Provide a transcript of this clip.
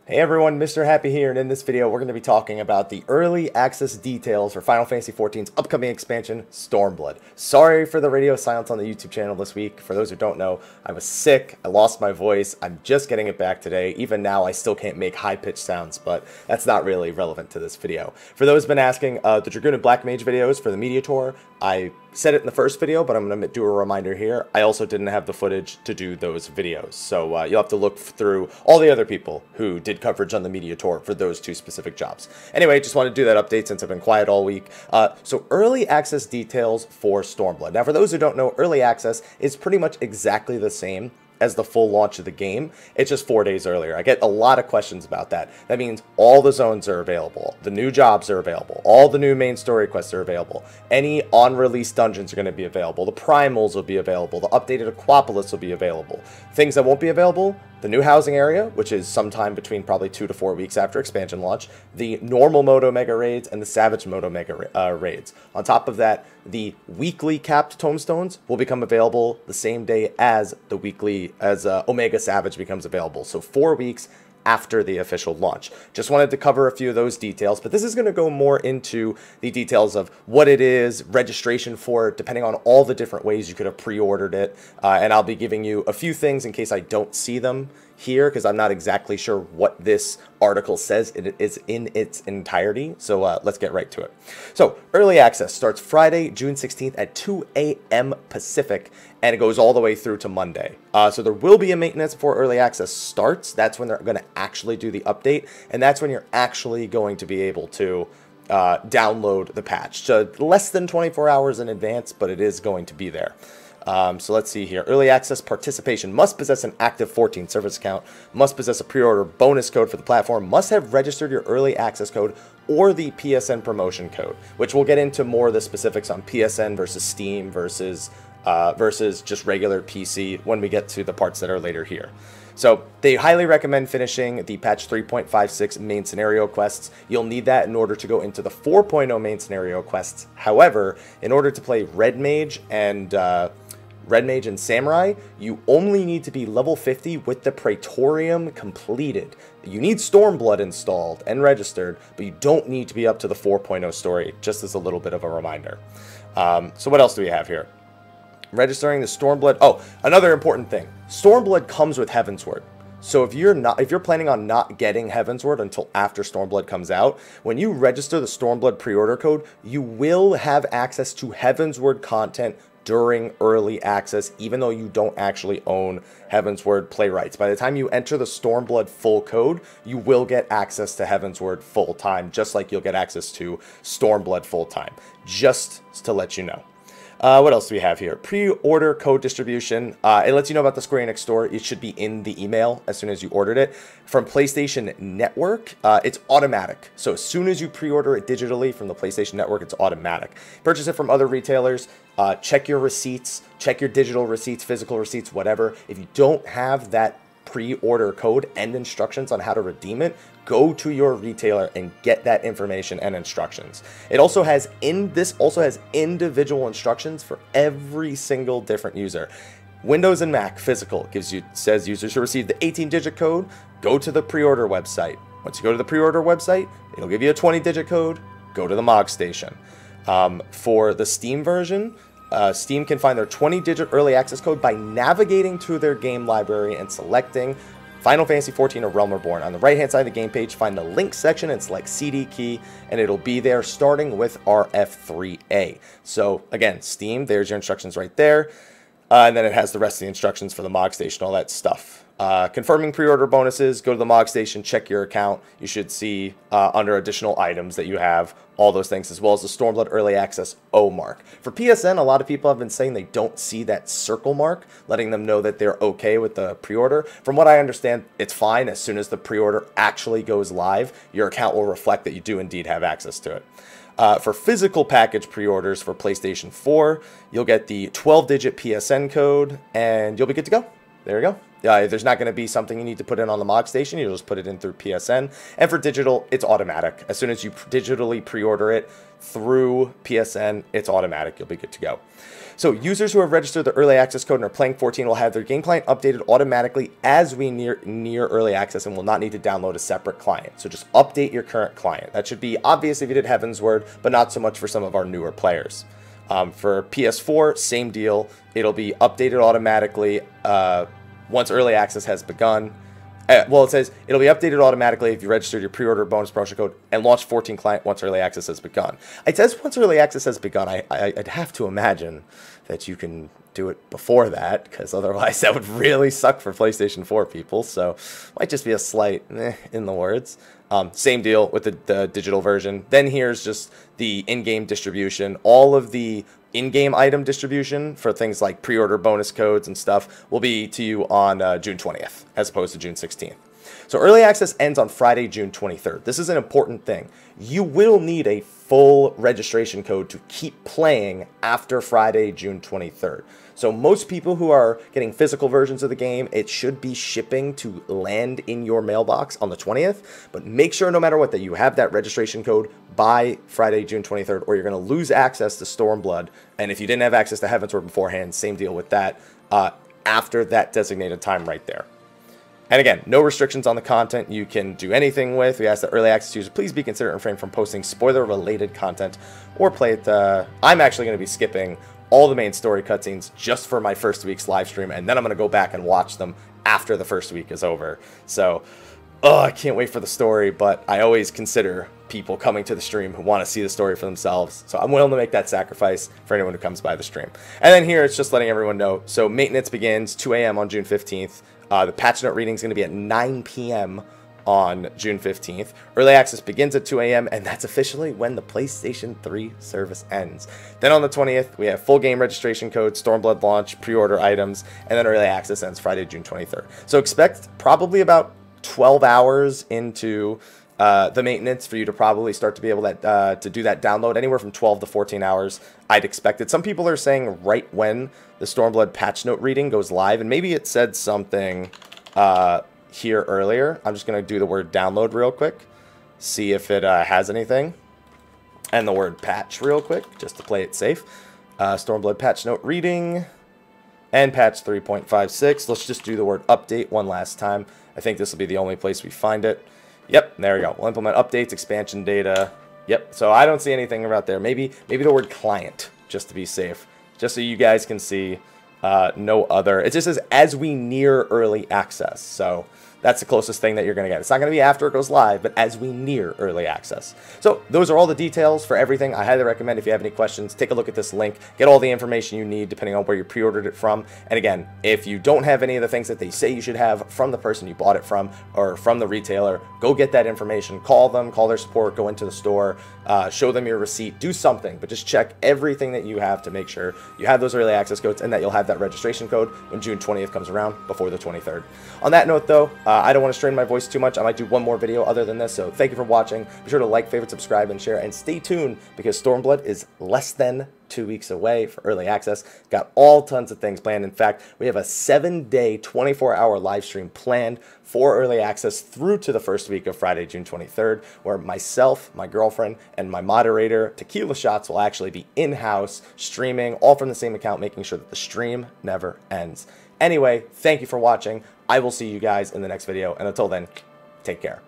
Hey everyone, Mr. Happy here, and in this video we're going to be talking about the early access details for Final Fantasy XIV's upcoming expansion, Stormblood. Sorry for the radio silence on the YouTube channel this week. For those who don't know, I was sick, I lost my voice, I'm just getting it back today. Even now I still can't make high-pitched sounds, but that's not really relevant to this video. For those who've been asking, the Dragoon and Black Mage videos for the media tour, I said it in the first video, but I'm going to do a reminder here. I also didn't have the footage to do those videos, so you'll have to look through all the other people who did coverage on the media tour for those two specific jobs. Anyway, just wanted to do that update since I've been quiet all week. So early access details for Stormblood. Now, for those who don't know, early access is pretty much exactly the same as the full launch of the game. It's just 4 days earlier. I get a lot of questions about that. That means all the zones are available, the new jobs are available, all the new main story quests are available, any on-release dungeons are going to be available, the primals will be available, the updated Aquapolis will be available. Things that won't be available: the new housing area, which is sometime between probably 2 to 4 weeks after expansion launch, the normal mode Omega raids, and the Savage mode Omega raids. On top of that, the weekly capped tomestones will become available the same day as the Omega Savage becomes available. So 4 weeks after the official launch. Just wanted to cover a few of those details, but this is going to go more into the details of what it is, registration for it, depending on all the different ways you could have pre-ordered it, and I'll be giving you a few things in case I don't see them here, because I'm not exactly sure what this article says it is in its entirety. So let's get right to it. So early access starts Friday, June 16th at 2 a.m. Pacific, and it goes all the way through to Monday. So there will be a maintenance before early access starts. That's when they're going to actually do the update, and that's when you're actually going to be able to download the patch. So less than 24 hours in advance, but it is going to be there. So let's see here. Early access participation: must possess an active 14 service account, must possess a pre-order bonus code for the platform, must have registered your early access code or the PSN promotion code, which we'll get into more of the specifics on PSN versus Steam versus just regular PC when we get to the parts that are later here. So they highly recommend finishing the patch 3.56 main scenario quests. You'll need that in order to go into the 4.0 main scenario quests. However, in order to play Red Mage and Samurai, you only need to be level 50 with the Praetorium completed. You need Stormblood installed and registered, but you don't need to be up to the 4.0 story, just as a little bit of a reminder. So what else do we have here? Registering the Stormblood. Oh, another important thing. Stormblood comes with Heavensward. So if you're planning on not getting Heavensward until after Stormblood comes out, when you register the Stormblood pre-order code, you will have access to Heavensward content during early access, even though you don't actually own Heavensward play rights. By the time you enter the Stormblood full code, you will get access to Heavensward full time, just like you'll get access to Stormblood full time. Just to let you know. What else do we have here? Pre-order code distribution. It lets you know about the Square Enix store. It should be in the email as soon as you ordered it. From PlayStation Network, it's automatic. So as soon as you pre-order it digitally from the PlayStation Network, it's automatic. Purchase it from other retailers. Check your receipts. Check your digital receipts, physical receipts, whatever. If you don't have that pre-order code and instructions on how to redeem it, go to your retailer and get that information and instructions. It also has individual instructions for every single different user. Windows and Mac physical says users should receive the 18-digit code. Go to the pre-order website. Once you go to the pre-order website, it'll give you a 20-digit code. Go to the MOG station. For the Steam version, Steam can find their 20-digit early access code by navigating to their game library and selecting Final Fantasy XIV: A Realm Reborn. On the right-hand side of the game page, find the link section and select CD key, and it'll be there starting with FFXIV. So again, Steam, there's your instructions right there. And then it has the rest of the instructions for the MOG station, all that stuff. Confirming pre-order bonuses, go to the MOG station, check your account. You should see under additional items that you have all those things, as well as the Stormblood Early Access O mark. For PSN, a lot of people have been saying they don't see that circle mark, letting them know that they're okay with the pre-order. From what I understand, it's fine. As soon as the pre-order actually goes live, your account will reflect that you do indeed have access to it. For physical package pre-orders for PlayStation 4, you'll get the 12-digit PSN code, and you'll be good to go. there you go. There's not going to be something you need to put in on the mod station. You'll just put it in through PSN. And for digital, it's automatic. As soon as you digitally pre-order it through PSN, it's automatic. You'll be good to go. So users who have registered the early access code and are playing 14 will have their game client updated automatically as we near early access and will not need to download a separate client. So just update your current client. That should be obvious if you did Heavensward, but not so much for some of our newer players. For PS4, same deal. It'll be updated automatically once early access has begun. Well, it says it'll be updated automatically if you registered your pre-order bonus promotion code and launched 14 client once early access has begun. It says once early access has begun. I'd have to imagine that you can do it before that, because otherwise that would really suck for PlayStation 4 people. So might just be a slight in the words. Same deal with the digital version. Then here's just the in-game distribution. All of the in-game item distribution for things like pre-order bonus codes and stuff will be to you on June 20th as opposed to June 16th. So early access ends on Friday, June 23rd. This is an important thing. You will need a full registration code to keep playing after Friday, June 23rd. So most people who are getting physical versions of the game, it should be shipping to land in your mailbox on the 20th. But make sure no matter what that you have that registration code by Friday, June 23rd, or you're going to lose access to Stormblood. And if you didn't have access to Heavensward beforehand, same deal with that after that designated time right there. And again, no restrictions on the content you can do anything with. We ask that early access users please be considerate and refrain from posting spoiler-related content or play it. I'm actually going to be skipping all the main story cutscenes just for my first week's live stream, and then I'm going to go back and watch them after the first week is over. So, I can't wait for the story, but I always consider people coming to the stream who want to see the story for themselves. So I'm willing to make that sacrifice for anyone who comes by the stream. And then here, it's just letting everyone know. So maintenance begins 2 a.m. on June 15th. The patch note reading is going to be at 9 p.m. on June 15th. Early access begins at 2 a.m. and that's officially when the PlayStation 3 service ends. Then on the 20th, we have full game registration code, Stormblood launch, pre-order items, and then early access ends Friday, June 23rd. So expect probably about 12 hours into the maintenance for you to probably start to be able to do that download, anywhere from 12 to 14 hours. I'd expect it. Some people are saying right when the Stormblood patch note reading goes live, and maybe it said something here earlier. I'm just going to do the word download real quick, see if it has anything, and the word patch real quick, just to play it safe. Stormblood patch note reading and patch 3.56. Let's just do the word update one last time. I think this will be the only place we find it. Yep, there we go. We'll implement updates, expansion data. Yep, so I don't see anything about there. Maybe the word client, just to be safe, just so you guys can see. No other. It just says as we near early access. So that's the closest thing that you're going to get. It's not going to be after it goes live, but as we near early access. So those are all the details for everything. I highly recommend, if you have any questions, take a look at this link. Get all the information you need depending on where you pre-ordered it from. And again, if you don't have any of the things that they say you should have from the person you bought it from or from the retailer, go get that information. Call them, call their support, go into the store, show them your receipt, do something. But just check everything that you have to make sure you have those early access codes and that you'll have that registration code when June 20th comes around before the 23rd. On that note, though, I don't want to strain my voice too much. I might do one more video other than this, so thank you for watching. Be sure to like, favorite, subscribe, and share, and stay tuned because Stormblood is less than 2 weeks away for early access. Got all tons of things planned. In fact, we have a 7-day, 24-hour live stream planned for early access through to the first week of Friday, June 23rd, where myself, my girlfriend, and my moderator, Tequila Shots, will actually be in-house streaming, all from the same account, making sure that the stream never ends. Anyway, thank you for watching. I will see you guys in the next video, and until then, take care.